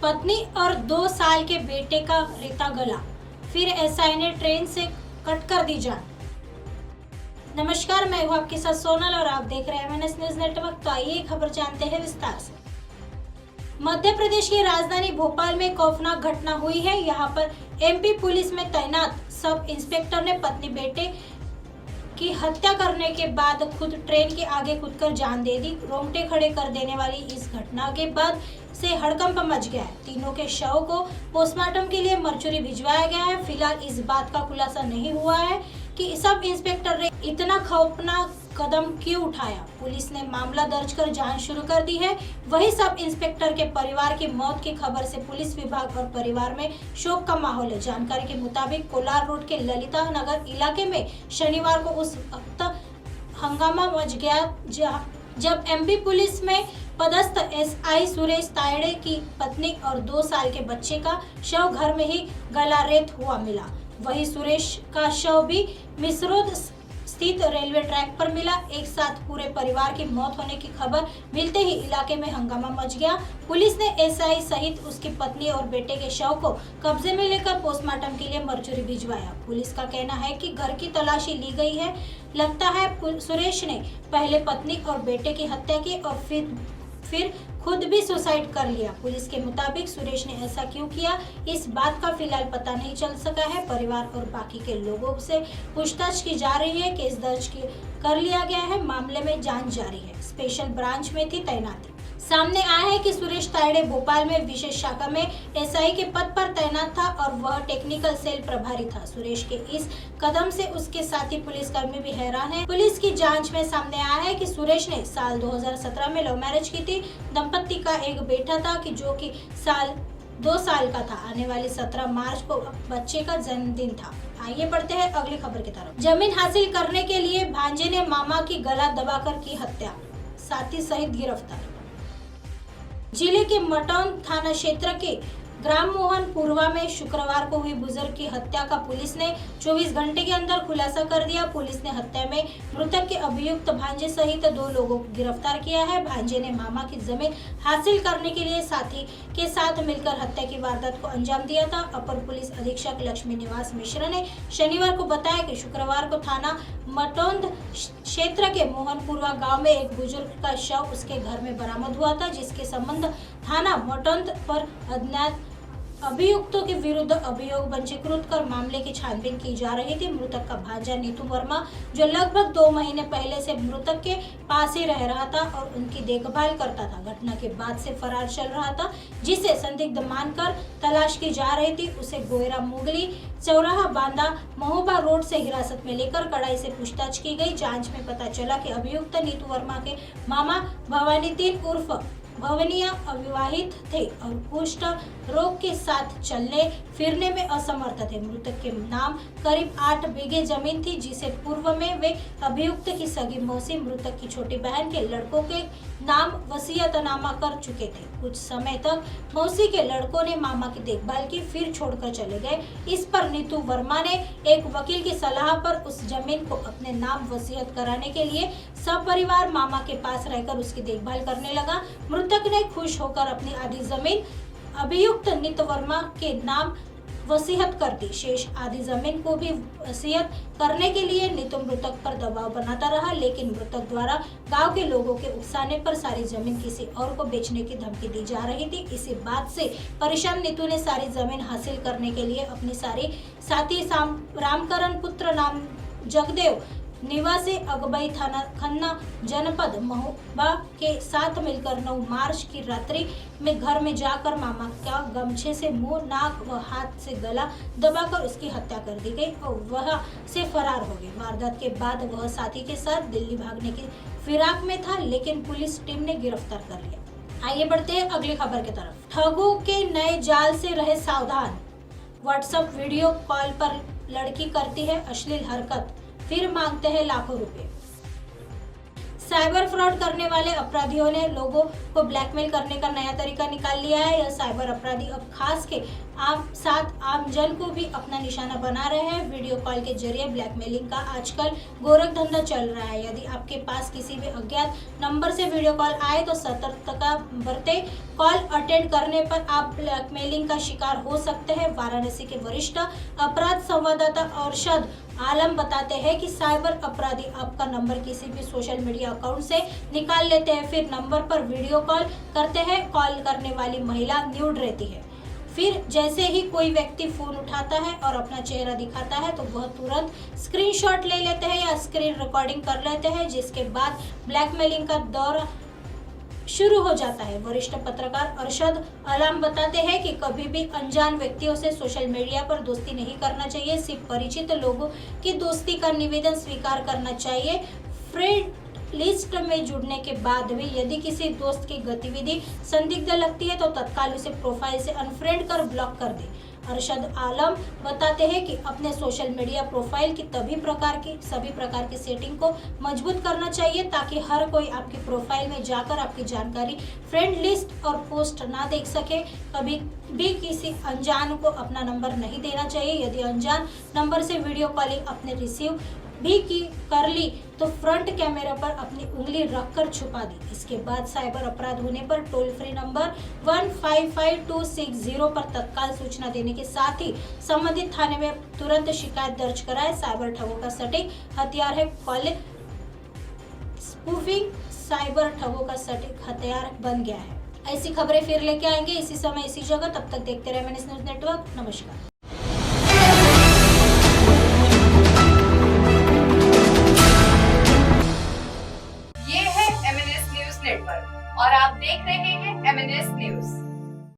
पत्नी और 2 साल के बेटे का रेता गला, फिर एसआई ने ट्रेन से कट कर दी जान। नमस्कार, मैं हूं आपके साथ सोनल और आप देख रहे हैं एमएनएस न्यूज नेटवर्क। तो आइए खबर जानते हैं विस्तार से। मध्य प्रदेश की राजधानी भोपाल में खौफनाक घटना हुई है। यहां पर एमपी पुलिस में तैनात सब इंस्पेक्टर ने पत्नी बेटे की हत्या करने के बाद खुद ट्रेन के आगे कूदकर जान दे दी। रोंगटे खड़े कर देने वाली इस घटना के बाद से हड़कंप मच गया है। तीनों के शव को पोस्टमार्टम के लिए मरचुरी भिजवाया गया है। फिलहाल इस बात का खुलासा नहीं हुआ है कि सब इंस्पेक्टर ने इतना खौफनाक कदम क्यों उठाया। पुलिस ने मामला दर्ज कर जांच शुरू कर दी है। वहीं सब इंस्पेक्टर के परिवार की मौत की खबर से पुलिस विभाग और परिवार में शोक का माहौल है। जानकारी के मुताबिक कोलार रोड के ललिता नगर इलाके में शनिवार को उस वक्त हंगामा मच गया जब एमपी पुलिस में पदस्थ एसआई सुरेश तायड़े की पत्नी और 2 साल के बच्चे का शव घर में ही गलारेत हुआ मिला। वहीं सुरेश का शव भी मिसरोद स्थित रेलवे ट्रैक पर मिला। एक साथ पूरे परिवार की मौत होने की खबर मिलते ही इलाके में हंगामा मच गया। पुलिस ने एसआई सहित उसकी पत्नी और बेटे के शव को कब्जे में लेकर पोस्टमार्टम के लिए मरचुरी भिजवाया। पुलिस का कहना है कि घर की तलाशी ली गई है। लगता है सुरेश ने पहले पत्नी और बेटे की हत्या की और फिर खुद भी सुसाइड कर लिया। पुलिस के मुताबिक सुरेश ने ऐसा क्यों किया, इस बात का फिलहाल पता नहीं चल सका है। परिवार और बाकी के लोगों से पूछताछ की जा रही है। केस दर्ज कर लिया गया है। मामले में जांच जारी है। स्पेशल ब्रांच में थी तैनाती। सामने आया है कि सुरेश तायड़े भोपाल में विशेष शाखा में एसआई के पद पर तैनात था और वह टेक्निकल सेल प्रभारी था। सुरेश के इस कदम से उसके साथी पुलिसकर्मी भी हैरान हैं। पुलिस की जांच में सामने आया है कि सुरेश ने साल 2017 में लव मैरिज की थी। दंपति का एक बेटा था कि जो कि 2 साल का था। आने वाली 17 मार्च को बच्चे का जन्मदिन था। आइए बढ़ते हैं अगली खबर की तरफ। जमीन हासिल करने के लिए भांजे ने मामा की गला दबाकर की हत्या, साथी सहित गिरफ्तार। जिले के मटौन थाना क्षेत्र के ग्राम मोहनपुरवा में शुक्रवार को हुई बुजुर्ग की हत्या का पुलिस ने 24 घंटे के अंदर खुलासा कर दिया। पुलिस ने हत्या में मृतक के अभियुक्त भांजे सहित 2 लोगों को गिरफ्तार किया है। भांजे ने मामा की जमीन हासिल करने के लिए साथी के साथ मिलकर हत्या की वारदात को अंजाम दिया था। अपर पुलिस अधीक्षक लक्ष्मी निवास मिश्रा ने शनिवार को बताया कि शुक्रवार को थाना मटौंद क्षेत्र के मोहनपुरवा गांव में एक बुजुर्ग का शव उसके घर में बरामद हुआ था, जिसके संबंध थाना मटौंद पर अज्ञात अभियुक्तों के विरुद्ध अभियोग पंजीकृत कर मामले की छानबीन की जा रही थी। मृतक का भांजा नीतू वर्मा, जो लगभग 2 महीने पहले से मृतक के पास ही रह रहा था और उनकी देखभाल करता था, घटना के बाद से फरार चल रहा था, जिसे संदिग्ध मानकर तलाश की जा रही थी। उसे गोयरा मुगली चौराहा बांदा महोबा रोड से हिरासत में लेकर कड़ाई से पूछताछ की गई। जांच में पता चला कि अभियुक्त नीतू वर्मा के मामा भवानीदीन उर्फ भवनिया अविवाहित थे और कुष्ठ रोग के साथ चलने फिरने में असमर्थ थे। मृतक के नाम करीब 8 बीघे जमीन थी, जिसे पूर्व में वे अभियुक्त की सगी मौसी मृतक की छोटी बहन के लड़कों के नाम वसीयतनामा कर चुके थे। कुछ समय तक मौसी के लड़कों ने मामा की देखभाल की, फिर छोड़कर चले गए। इस पर नीतू वर्मा ने एक वकील की सलाह पर उस जमीन को अपने नाम वसीयत कराने के लिए सपरिवार मामा के पास रहकर उसकी देखभाल करने लगा। मृतक ने खुश होकर अपनी आधी जमीन अभियुक्त नीतू वर्मा के नाम वसीयत कर दी। शेष आधी जमीन को भी वसीयत करने के लिए नीतू मृतक पर दबाव बनाता रहा, लेकिन मृतक द्वारा गांव के लोगों के उकसाने पर सारी जमीन किसी और को बेचने की धमकी दी जा रही थी। इसी बात से परेशान नीतू ने सारी जमीन हासिल करने के लिए अपनी सारी साथी रामकरण पुत्र नाम जगदेव निवासी अगबई थाना खन्ना जनपद महोबा के साथ मिलकर 9 मार्च की रात्रि में घर में जाकर मामा का गमछे से मुंह, नाक व हाथ से गला दबाकर उसकी हत्या कर दी गई और वह से फरार हो गए। वारदात के बाद वह साथी के साथ दिल्ली भागने की फिराक में था, लेकिन पुलिस टीम ने गिरफ्तार कर लिया। आइए बढ़ते हैं अगली खबर की तरफ। ठगों के नए जाल से रहे सावधान। व्हाट्सएप वीडियो कॉल पर लड़की करती है अश्लील हरकत, फिर मांगते हैं लाखों रुपए। साइबर फ्रॉड करने वाले अपराधियों ने लोगों को ब्लैकमेल करने का नया तरीका निकाल लिया है। यह साइबर अपराधी अब खास के साथ आमजन को भी अपना निशाना बना रहे हैं। वीडियो कॉल के जरिए ब्लैकमेलिंग का आजकल गोरख धंधा चल रहा है। यदि आपके पास किसी भी अज्ञात नंबर से वीडियो कॉल आए तो सतर्कता बरतें। कॉल अटेंड करने पर आप ब्लैकमेलिंग का शिकार हो सकते हैं। वाराणसी के वरिष्ठ अपराध संवाददाता अरशद आलम बताते हैं कि साइबर अपराधी आपका नंबर किसी भी सोशल मीडिया अकाउंट से निकाल लेते हैं, फिर नंबर पर वीडियो कॉल करते हैं। कॉल करने वाली महिला न्यूड रहती है। फिर जैसे ही कोई व्यक्ति फोन उठाता है और अपना चेहरा दिखाता है तो वह तुरंत स्क्रीनशॉट ले लेते हैं या स्क्रीन रिकॉर्डिंग कर लेते हैं, जिसके बाद ब्लैकमेलिंग का दौर शुरू हो जाता है। वरिष्ठ पत्रकार अरशद आलम बताते हैं कि कभी भी अनजान व्यक्तियों से सोशल मीडिया पर दोस्ती नहीं करना चाहिए। सिर्फ परिचित लोगों की दोस्ती का निवेदन स्वीकार करना चाहिए। फ्रेंड लिस्ट में जुड़ने के बाद भी यदि किसी दोस्त की गतिविधि संदिग्ध लगती है तो तत्काल उसे प्रोफाइल से अनफ्रेंड कर ब्लॉक कर दे। अरशद आलम बताते हैं कि अपने सोशल मीडिया प्रोफाइल की सभी प्रकार की सेटिंग को मजबूत करना चाहिए ताकि हर कोई आपकी प्रोफाइल में जाकर आपकी जानकारी, फ्रेंड लिस्ट और पोस्ट ना देख सके। कभी भी किसी अनजान को अपना नंबर नहीं देना चाहिए। यदि अनजान नंबर से वीडियो कॉलिंग आपने रिसीव भी कर ली तो फ्रंट कैमरा पर अपनी उंगली रखकर छुपा दी। इसके बाद साइबर अपराध होने पर टोल फ्री नंबर 155260 पर तत्काल सूचना देने के साथ ही संबंधित थाने में तुरंत शिकायत दर्ज कराए। साइबर ठगों का सटीक हथियार है कॉल स्पूफिंग। साइबर ठगों का सटीक हथियार बन गया है। ऐसी खबरें फिर लेके आएंगे इसी समय इसी जगह। तब तक देखते रहे MNS न्यूज नेटवर्क। नमस्कार। और आप देख रहे हैं MNS